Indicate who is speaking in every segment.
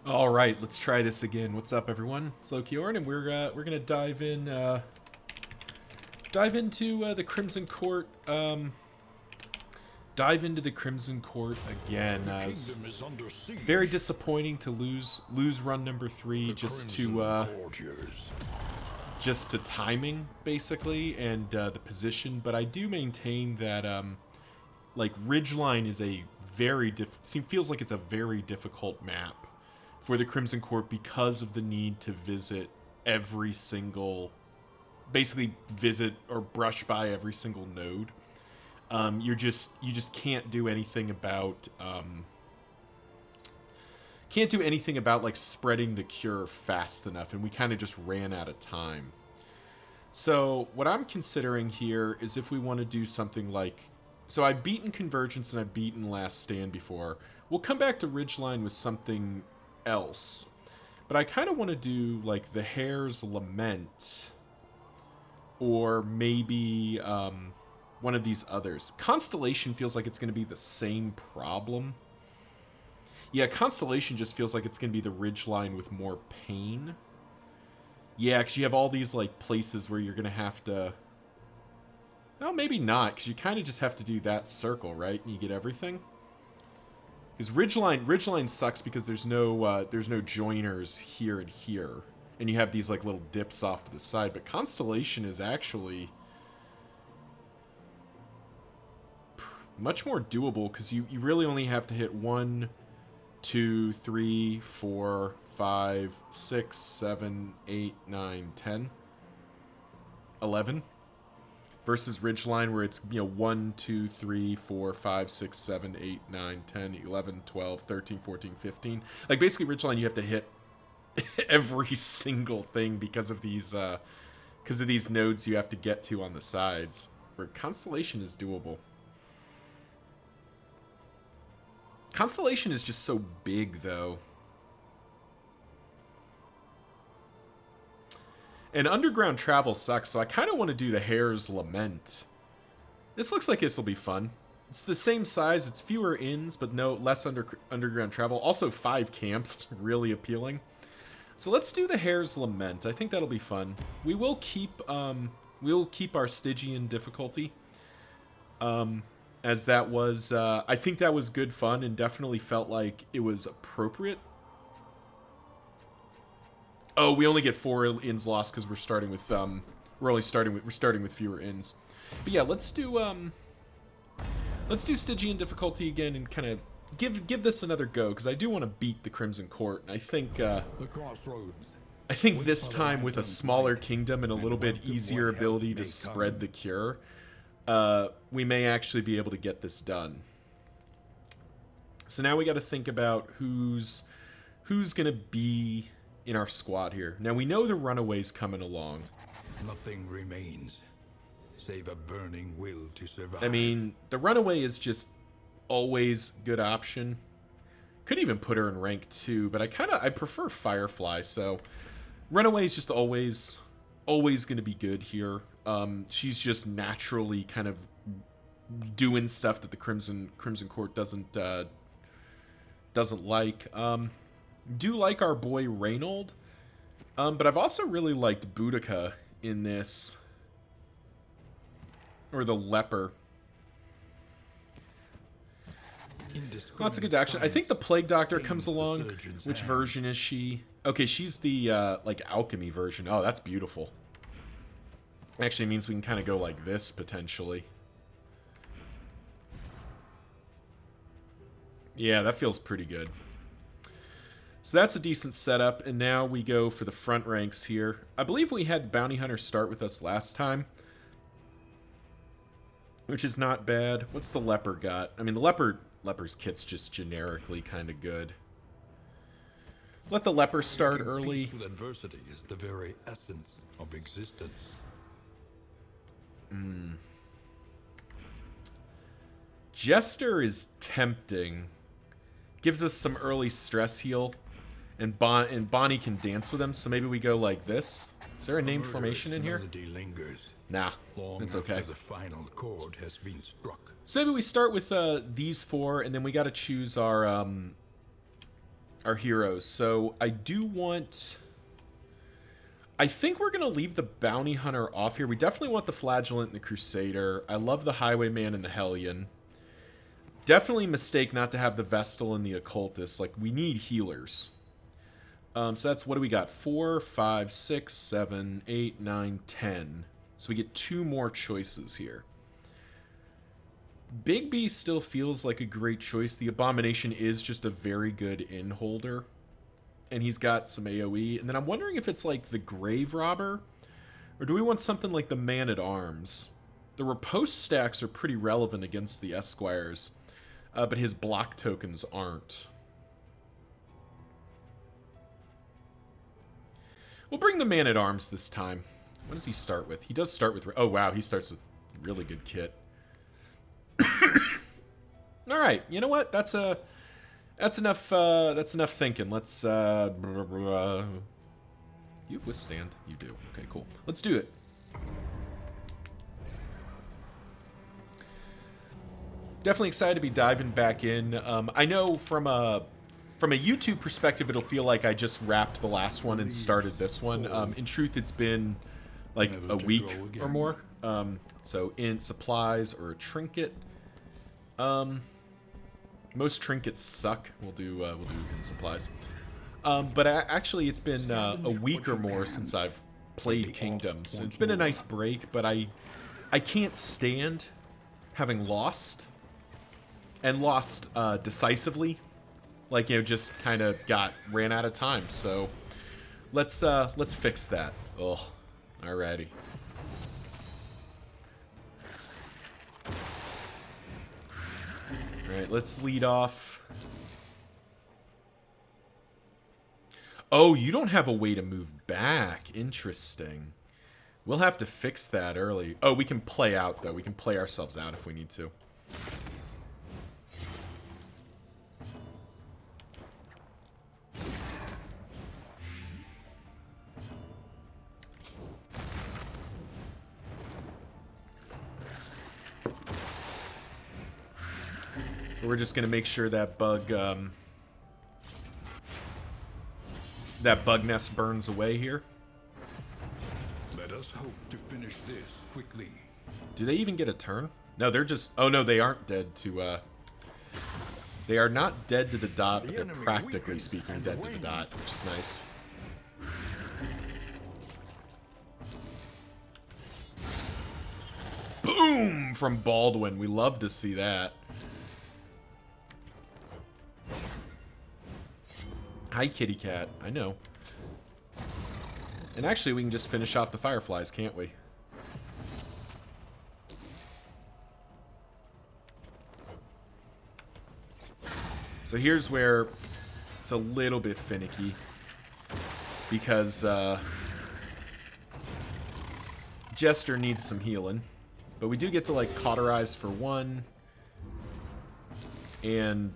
Speaker 1: All right, let's try this again. What's up, everyone? It's Lokiorn, and we're gonna dive into the Crimson Court. Dive into the Crimson Court again.
Speaker 2: The
Speaker 1: It was
Speaker 2: kingdom is under siege.
Speaker 1: very disappointing to lose run number 3
Speaker 2: The Crimson Courtiers.
Speaker 1: just to timing basically and the position. But I do maintain that like Ridgeline is a feels like it's a very difficult map for the Crimson Court because of the need to basically visit or brush by every single node. You just can't do anything about like spreading the cure fast enough, and we kind of just ran out of time. So what I'm considering here is if we want to do something like, so I've beaten Convergence and I've beaten Last Stand before. We'll come back to Ridgeline with something else. But I kind of want to do like the Hare's Lament, or maybe one of these others. Constellation feels like it's going to be the same problem. Yeah, Constellation just feels like it's going to be the Ridgeline with more pain. Yeah, because you have all these like places where you're going to have to... Well, maybe not, because you kind of just have to do that circle, right? And you get everything. Because Ridgeline sucks because there's no joiners here and here, and you have these like little dips off to the side. But Constellation is actually much more doable because you really only have to hit 1, 2, 3, 4, 5, 6, 7, 8, 9, 10, 11. Versus Ridgeline, where it's, 1, 2, 3, 4, 5, 6, 7, 8, 9, 10, 11, 12, 13, 14, 15. Like, basically, Ridgeline, you have to hit every single thing because of these nodes you have to get to on the sides. Where Constellation is doable. Constellation is just so big, though. And underground travel sucks, so I kind of want to do the Hare's Lament. This looks like this will be fun. It's the same size, it's fewer inns, but less underground travel. Also 5 camps, really appealing. So let's do the Hare's Lament. I think that'll be fun. We will keep our Stygian difficulty. As that was, I think that was good fun and definitely felt like it was appropriate. Oh, we only get 4 inns lost because we're starting with fewer inns. But yeah, let's do Stygian difficulty again and kind of give this another go, because I do want to beat the Crimson Court, and I think
Speaker 2: The crossroads.
Speaker 1: this time with a smaller kingdom and a little bit easier ability to spread the cure, we may actually be able to get this done. So now we got to think about who's gonna be in our squad here. Now we know the Runaway's coming along.
Speaker 2: Nothing remains save a burning will to survive.
Speaker 1: I mean, the Runaway is just always good option. Could even put her in rank 2, but I prefer Firefly, so Runaway is just always going to be good here. She's just naturally kind of doing stuff that the Crimson Court doesn't like. Do like our boy Reynold, but I've also really liked Boudica in this, or the Leper. Lots of good action. I think the Plague Doctor comes along. Which version is she? Okay, she's the like alchemy version. Oh, that's beautiful. Actually means we can kind of go like this potentially. Yeah, that feels pretty good. So that's a decent setup, and now we go for the front ranks here. I believe we had Bounty Hunter start with us last time, which is not bad. What's the Leper got? I mean, the Leper's kit's just generically kind of good. Let the Leper start early.
Speaker 2: Peaceful adversity is the very essence of existence.
Speaker 1: Jester is tempting. Gives us some early stress heal. And Bonnie can dance with him, so maybe we go like this. Is there a named formation in here?
Speaker 2: Lingers
Speaker 1: Nah,
Speaker 2: long
Speaker 1: it's okay.
Speaker 2: after the final chord has been struck.
Speaker 1: So maybe we start with these 4, and then we got to choose our our heroes. So I do want... I think we're going to leave the Bounty Hunter off here. We definitely want the Flagellant and the Crusader. I love the Highwayman and the Hellion. Definitely a mistake not to have the Vestal and the Occultist. Like, we need healers. So that's, what do we got? 4, 5, 6, 7, 8, 9, 10. So we get 2 more choices here. Big B still feels like a great choice. The Abomination is just a very good in holder. And he's got some AoE. And then I'm wondering if it's like the Grave Robber. Or do we want something like the Man-at-Arms? The Riposte stacks are pretty relevant against the Esquires. But his block tokens aren't. We'll bring the Man-at-Arms this time. What does he start with? He does start with... Oh, wow. He starts with really good kit. All right. You know what? That's enough. That's enough thinking. Let's. You withstand. You do. Okay. Cool. Let's do it. Definitely excited to be diving back in. I know from a YouTube perspective, it'll feel like I just wrapped the last one and started this one. In truth, it's been like a week or more. So in supplies or a trinket. Most trinkets suck. We'll do in supplies. But actually, it's been a week or more since I've played Kingdoms. It's been a nice break, but I can't stand having lost. And lost decisively. Like, you know, just kind of ran out of time. So let's fix that. Ugh. Alrighty. Alright, let's lead off. Oh, you don't have a way to move back. Interesting. We'll have to fix that early. Oh, we can play out, though. We can play ourselves out if we need to. We're just gonna make sure that bug nest burns away here.
Speaker 2: Let us hope to finish this quickly.
Speaker 1: Do they even get a turn? No, they're just... Oh no, they aren't dead to they are not dead to the dot, but they're practically speaking dead to the dot, which is nice. Boom! From Baldwin. We love to see that. Hi, kitty cat. I know. And actually, we can just finish off the Fireflies, can't we? So here's where it's a little bit finicky. Because, Jester needs some healing. But we do get to, like, cauterize for 1. And...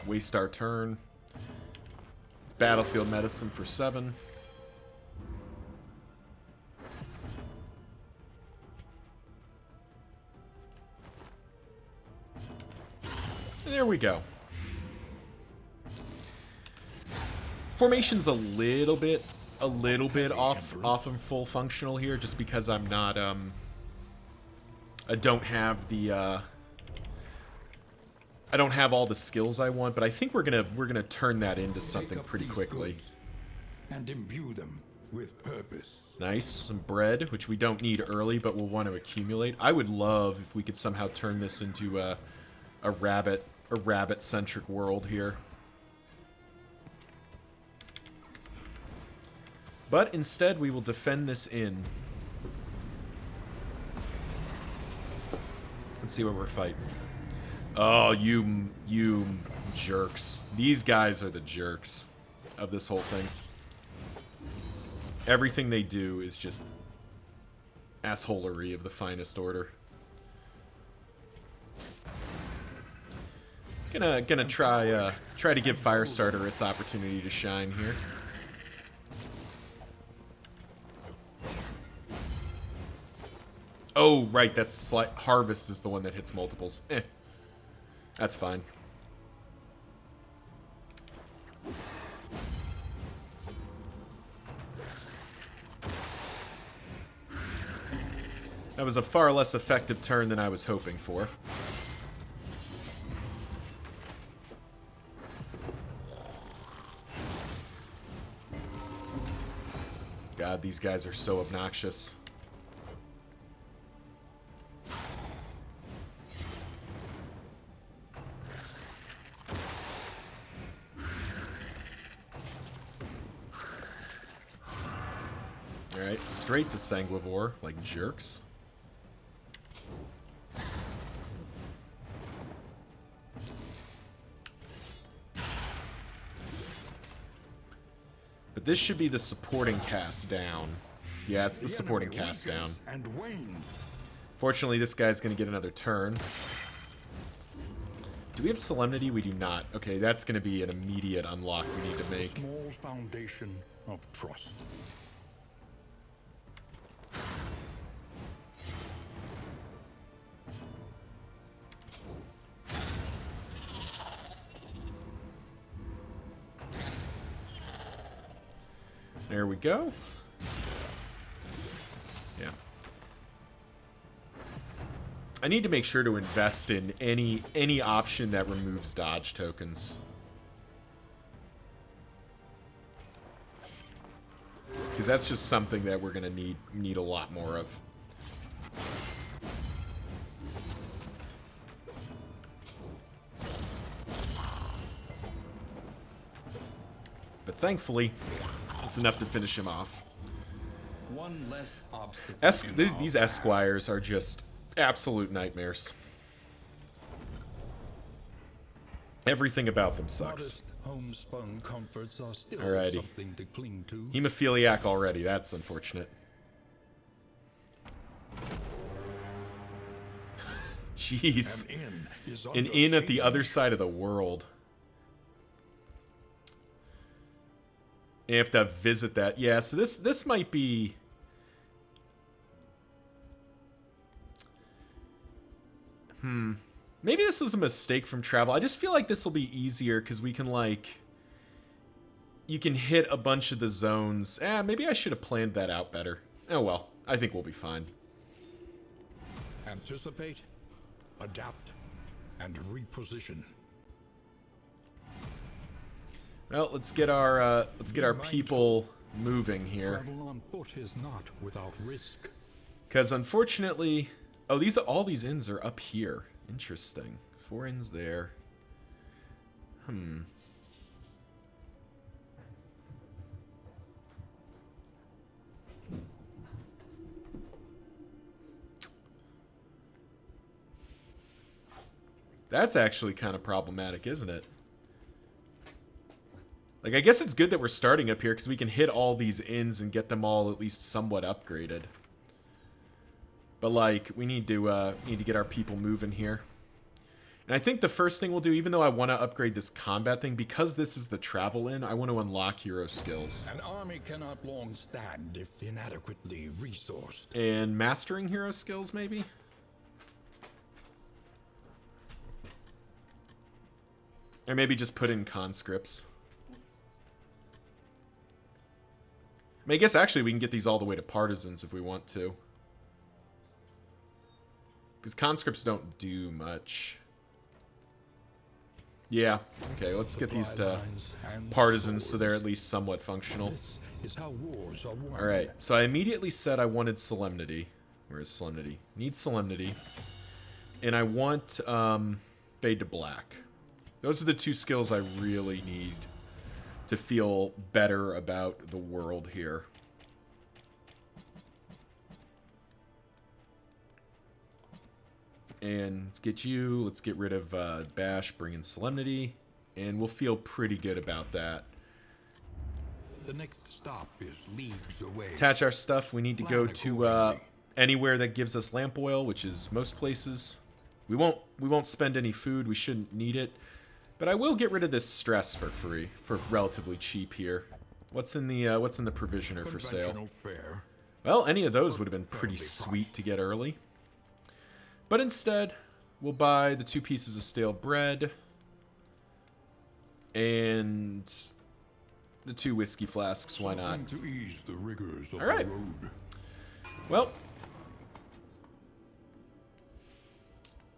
Speaker 1: waste our turn. Battlefield medicine for 7. There we go. Formation's a little bit off and full functional here, just because I'm not I don't have the I don't have all the skills I want, but I think we're gonna turn that into something pretty quickly.
Speaker 2: And imbue them with purpose.
Speaker 1: Nice, some bread, which we don't need early, but we'll want to accumulate. I would love if we could somehow turn this into a rabbit-centric world here. But instead, we will defend this inn. Let's see what we're fighting. Oh, you jerks. These guys are the jerks of this whole thing. Everything they do is just assholery of the finest order. Gonna try to give Firestarter its opportunity to shine here. Oh, right, that's Harvest is the one that hits multiples. That's fine. That was a far less effective turn than I was hoping for. God, these guys are so obnoxious. Alright, straight to Sanguivore, like jerks. But this should be the supporting cast down. Yeah, it's the supporting cast down. Fortunately, this guy's going to get another turn. Do we have Solemnity? We do not. Okay, that's going to be an immediate unlock we need to make.
Speaker 2: Small foundation of trust.
Speaker 1: There we go. Yeah. I need to make sure to invest in any option that removes dodge tokens. Because that's just something that we're going to need a lot more of. But thankfully, it's enough to finish him off.
Speaker 2: One less obstacle.
Speaker 1: These Esquires are just absolute nightmares. Everything about them sucks.
Speaker 2: Homespun comforts are still
Speaker 1: Alrighty.
Speaker 2: something to cling to.
Speaker 1: Hemophiliac already. That's unfortunate. Jeez. An inn at the other side of the world. You have to visit that. Yeah, so this might be... Maybe this was a mistake from travel. I just feel like this will be easier because we can, like... You can hit a bunch of the zones. Maybe I should have planned that out better. Oh well, I think we'll be fine.
Speaker 2: Anticipate, adapt, and reposition.
Speaker 1: Well, let's get our people moving here.
Speaker 2: Travel on foot is not without risk.
Speaker 1: Because unfortunately, oh, all these inns are up here. Interesting. 4 inns there. That's actually kind of problematic, isn't it? Like, I guess it's good that we're starting up here because we can hit all these inns and get them all at least somewhat upgraded. But, like, we need to get our people moving here. And I think the first thing we'll do, even though I want to upgrade this combat thing, because this is the travel inn, I want to unlock hero skills.
Speaker 2: An army cannot long stand if inadequately resourced.
Speaker 1: And mastering hero skills, maybe? Or maybe just put in conscripts. I mean, I guess actually we can get these all the way to partisans if we want to. Because conscripts don't do much. Yeah, okay, let's get these to partisans so they're at least somewhat functional.
Speaker 2: This is how wars are won.
Speaker 1: Alright, so I immediately said I wanted Solemnity. Where is Solemnity? Need Solemnity. And I want Fade to Black. Those are the 2 skills I really need to feel better about the world here. And let's get you, let's get rid of Bash, bring in Solemnity, and we'll feel pretty good about that.
Speaker 2: The next stop is leagues away.
Speaker 1: Attach our stuff. We need to go to anywhere that gives us lamp oil, which is most places. We won't spend any food. We shouldn't need it. But I will get rid of this stress for free, for relatively cheap here. What's in the provisioner for sale?
Speaker 2: Fare.
Speaker 1: Well, any of those would have been pretty sweet to get early. But instead, we'll buy the 2 pieces of stale bread and the 2 whiskey flasks. Why not?
Speaker 2: Something to ease the rigors of
Speaker 1: All right.
Speaker 2: the road.
Speaker 1: Well,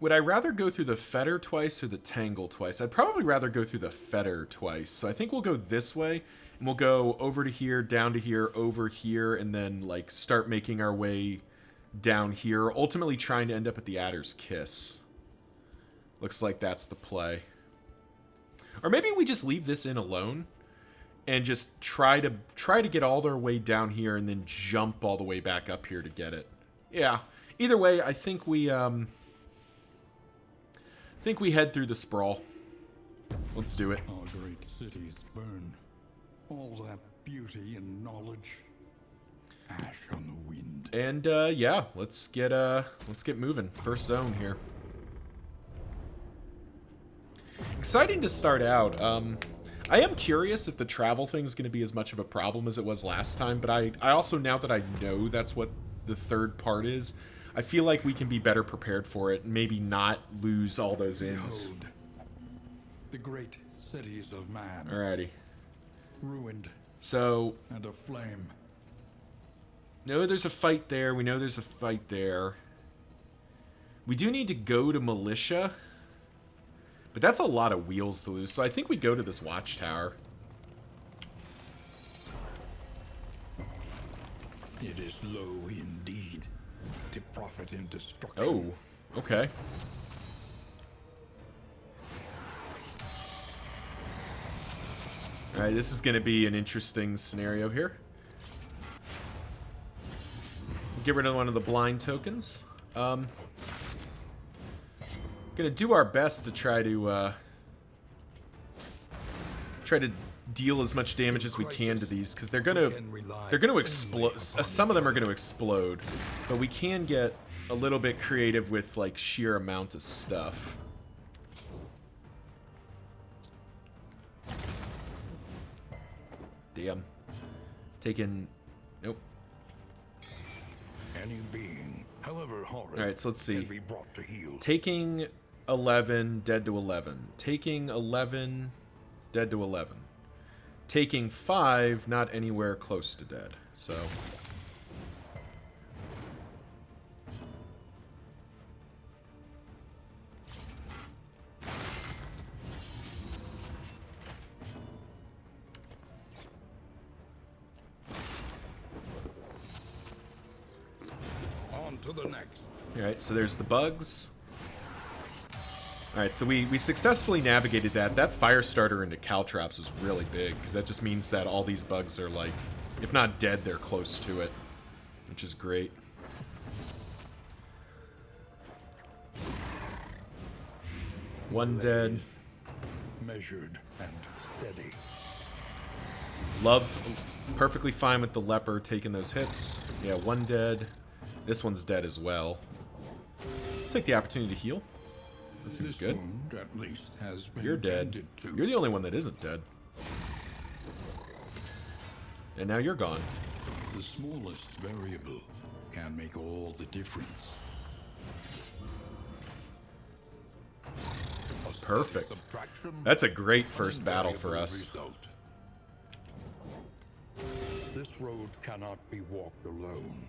Speaker 1: would I rather go through the fetter twice or the tangle twice? I'd probably rather go through the fetter twice. So I think we'll go this way, and we'll go over to here, down to here, over here, and then like start making our way down here, ultimately trying to end up at the Adder's Kiss. Looks like that's the play. Or maybe we just leave this in alone and just try to get all our way down here and then jump all the way back up here to get it. Yeah. Either way, I think we head through the sprawl. Let's do it.
Speaker 2: Our great cities burn. All that beauty and knowledge. Ash on the wind.
Speaker 1: And yeah, let's get moving. First zone here. Exciting to start out. I am curious if the travel thing is going to be as much of a problem as it was last time, but I also, now that I know that's what the third part is, I feel like we can be better prepared for it and maybe not lose all those inns.
Speaker 2: Behold, the great cities of man.
Speaker 1: Alrighty.
Speaker 2: Ruined
Speaker 1: So,
Speaker 2: and aflame.
Speaker 1: no, there's a fight there. We know there's a fight there. We do need to go to Militia. But that's a lot of wheels to lose, so I think we go to this watchtower.
Speaker 2: It is low indeed to profit in destruction.
Speaker 1: Oh, okay. Alright, this is going to be an interesting scenario here. Get rid of one of the blind tokens. Gonna do our best to try to deal as much damage as we can to these, because they're gonna explode. Some of them are gonna explode, but we can get a little bit creative with like sheer amount of stuff. Damn. Taking. Nope.
Speaker 2: Any being, however horrid,
Speaker 1: All right, so let's see.
Speaker 2: can be brought to heel.
Speaker 1: Taking 11, dead to 11. Taking 11, dead to 11. Taking 5, not anywhere close to dead. So.
Speaker 2: On to the next.
Speaker 1: Alright, so there's the bugs. Alright, so we successfully navigated that. That fire starter into caltrops was really big, because that just means that all these bugs are like, if not dead, they're close to it, which is great. One dead.
Speaker 2: Measured and steady.
Speaker 1: Love, perfectly fine with the leper taking those hits. Yeah, one dead. This one's dead as well. Take the opportunity to heal. That seems
Speaker 2: This
Speaker 1: good.
Speaker 2: wound, at least, has been
Speaker 1: You're dead.
Speaker 2: tended to.
Speaker 1: You're the only one that isn't dead. And now you're gone.
Speaker 2: The smallest variable can make all the difference. A steady
Speaker 1: Perfect.
Speaker 2: subtraction,
Speaker 1: That's a great
Speaker 2: an
Speaker 1: first battle for
Speaker 2: invariable
Speaker 1: us.
Speaker 2: result. This road cannot be walked alone.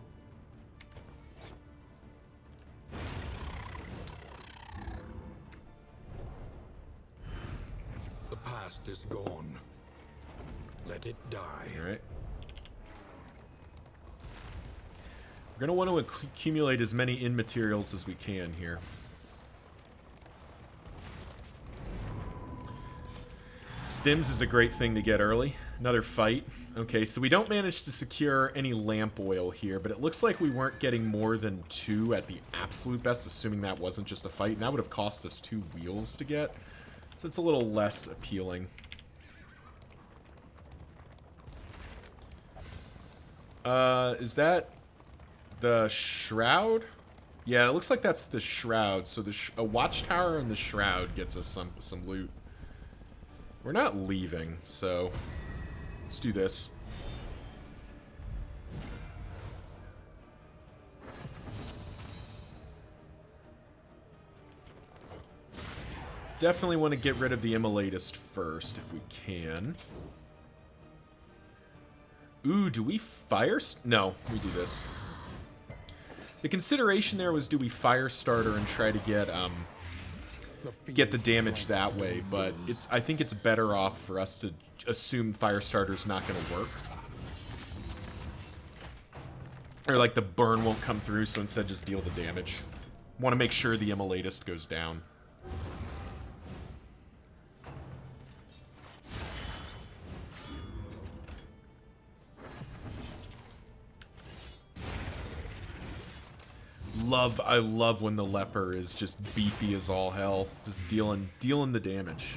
Speaker 2: The past is gone. Let it die.
Speaker 1: Alright. We're going to want to accumulate as many in materials as we can here. Stims is a great thing to get early. Another fight. Okay, so we don't manage to secure any lamp oil here, but it looks like we weren't getting more than 2 at the absolute best, assuming that wasn't just a fight. And that would have cost us 2 wheels to get. So it's a little less appealing. Is that the shroud? Yeah, it looks like that's the shroud. So a watchtower and the shroud gets us some loot. We're not leaving, so let's do this. Definitely want to get rid of the Immolatist first, if we can. Ooh, do we fire... No, we do this. The consideration there was, do we fire starter and try to get the damage that way, but I think it's better off for us to assume fire starter's not going to work. Or like the burn won't come through, so instead just deal the damage. Want to make sure the Immolatist goes down. I love when the leper is just beefy as all hell, just dealing the damage.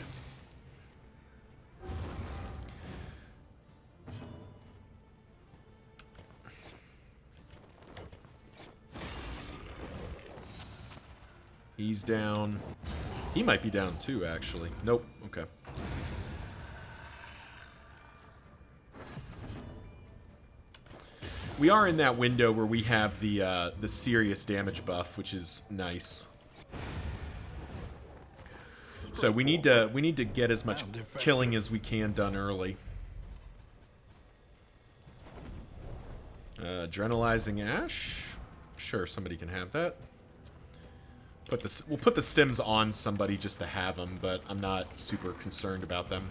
Speaker 1: He's down. He might be down too, actually. Nope. Okay. We are in that window where we have the serious damage buff, which is nice. So we need to get as much killing as we can done early. Adrenalizing Ash. Sure, somebody can have that. We'll put the stems on somebody just to have them, but I'm not super concerned about them.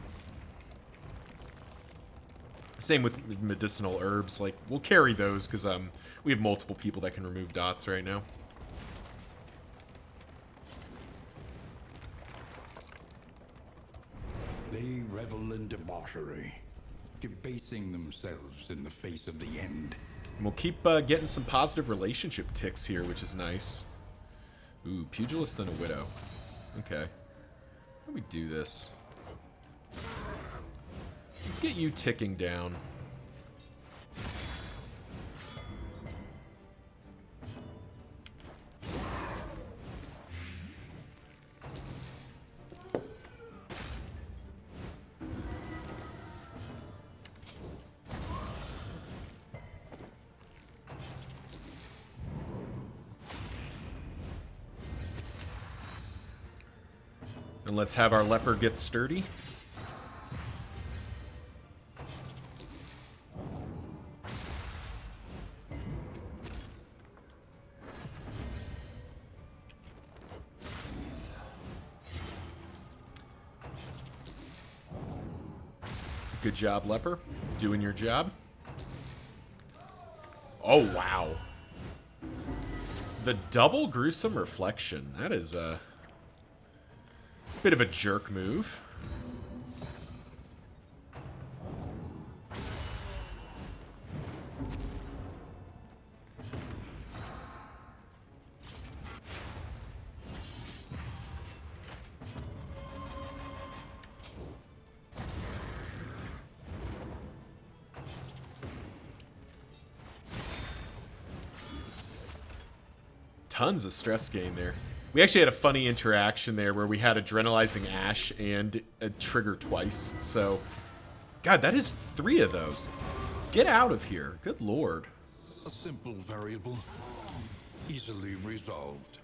Speaker 1: Same with medicinal herbs. Like, we'll carry those because we have multiple people that can remove dots right now.
Speaker 2: They revel in debauchery, debasing themselves in the face of the end.
Speaker 1: And we'll keep getting some positive relationship ticks here, which is nice. Ooh, Pugilist and a Widow. Okay. How do we do this? Let's get you ticking down. And let's have our leper get sturdy. Good job, leper. Doing your job. Oh, wow. The double gruesome reflection. That is a bit of a jerk move. Tons of stress gain there. We actually had a funny interaction there where we had Adrenalizing Ash and a trigger twice. So, God, that is 3 of those. Get out of here. Good lord.
Speaker 2: A simple variable, easily resolved.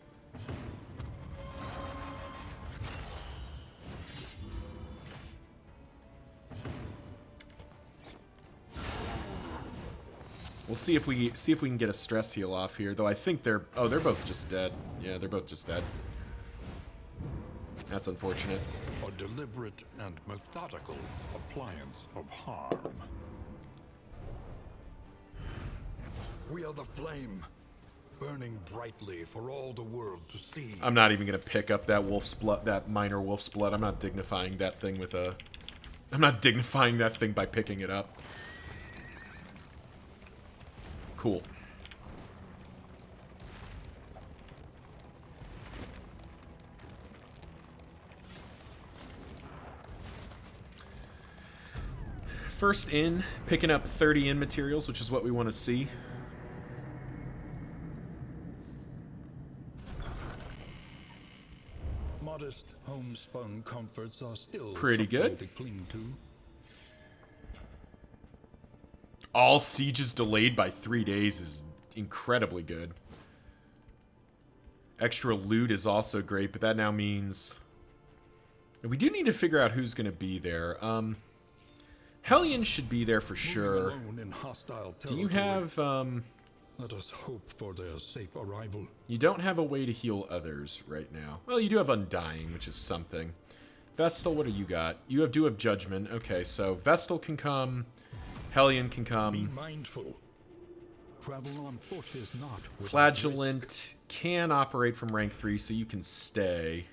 Speaker 1: We'll see if we can get a stress heal off here, though I think they're both just dead. Yeah, they're both just dead. That's unfortunate.
Speaker 2: A deliberate and methodical appliance of harm. We are the flame, burning brightly for all the world to see.
Speaker 1: I'm not even gonna pick up that wolf's blood, that minor wolf's blood. I'm not dignifying that thing with a. I'm not dignifying that thing by picking it up. Cool. First in, picking up 30 in materials, which is what we want to see.
Speaker 2: Modest homespun comforts are still
Speaker 1: pretty good
Speaker 2: to cling to.
Speaker 1: All sieges delayed by 3 days is incredibly good. Extra loot is also great, but that now means And we do need to figure out who's going to be there. Hellion should be there for sure.
Speaker 2: Alone in hostile
Speaker 1: Do you
Speaker 2: territory.
Speaker 1: have,
Speaker 2: Let us hope for their safe arrival.
Speaker 1: you don't have a way to heal others right now. Well, you do have Undying, which is something. Vestal, what do you got? You do have Judgment. Okay, so Vestal can come. Hellion can
Speaker 2: Be
Speaker 1: come.
Speaker 2: mindful. Travel on foot is not without risk.
Speaker 1: Flagellant can operate from rank 3, so you can stay.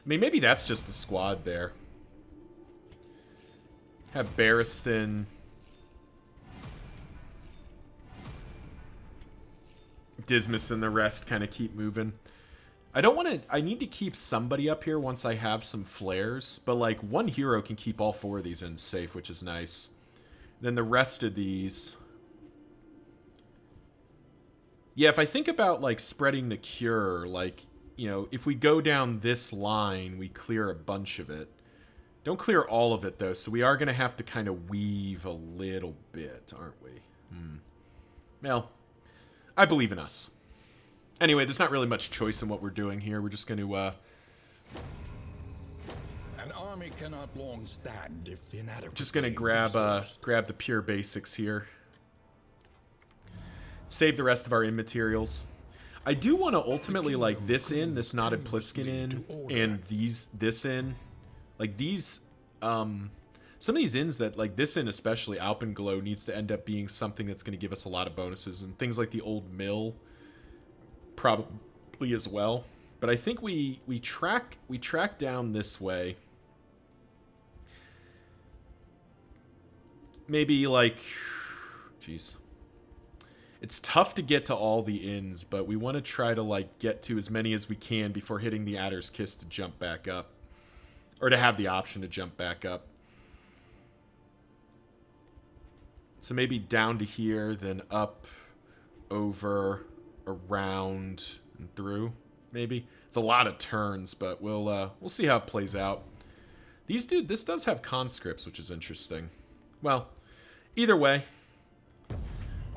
Speaker 1: I mean, maybe that's just the squad there. Have Barristan. Dismas and the rest kind of keep moving. I need to keep somebody up here once I have some flares, but like one hero can keep all 4 of these ends safe, which is nice. Then the rest of these... Yeah, if I think about like spreading the cure, like, you know, if we go down this line, we clear a bunch of it. Don't clear all of it though, so we are going to have to kind of weave a little bit, aren't we? Well, I believe in us. Anyway, there's not really much choice in what we're doing here. We're just going to,
Speaker 2: An army cannot long stand if inadequate.
Speaker 1: just going to grab the pure basics here. Save the rest of our immaterials. I do want to ultimately, like, this Knotted Pliskin in, and this in. Like, these, some of these inns that, like, this inn especially, Alpenglow, needs to end up being something that's going to give us a lot of bonuses, and things like the Old Mill probably as well. But I think we track down this way. Maybe, like, jeez. It's tough to get to all the inns, but we want to try to, like, get to as many as we can before hitting the Adder's Kiss to jump back up. Or to have the option to jump back up. So maybe down to here, then up, over, around, and through, maybe. It's a lot of turns, but we'll see how it plays out. This does have conscripts, which is interesting. Well, either way,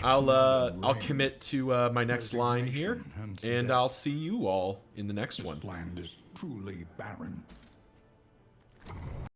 Speaker 1: I'll commit to my next line here, and I'll see you all in the next one.
Speaker 2: This land is truly barren.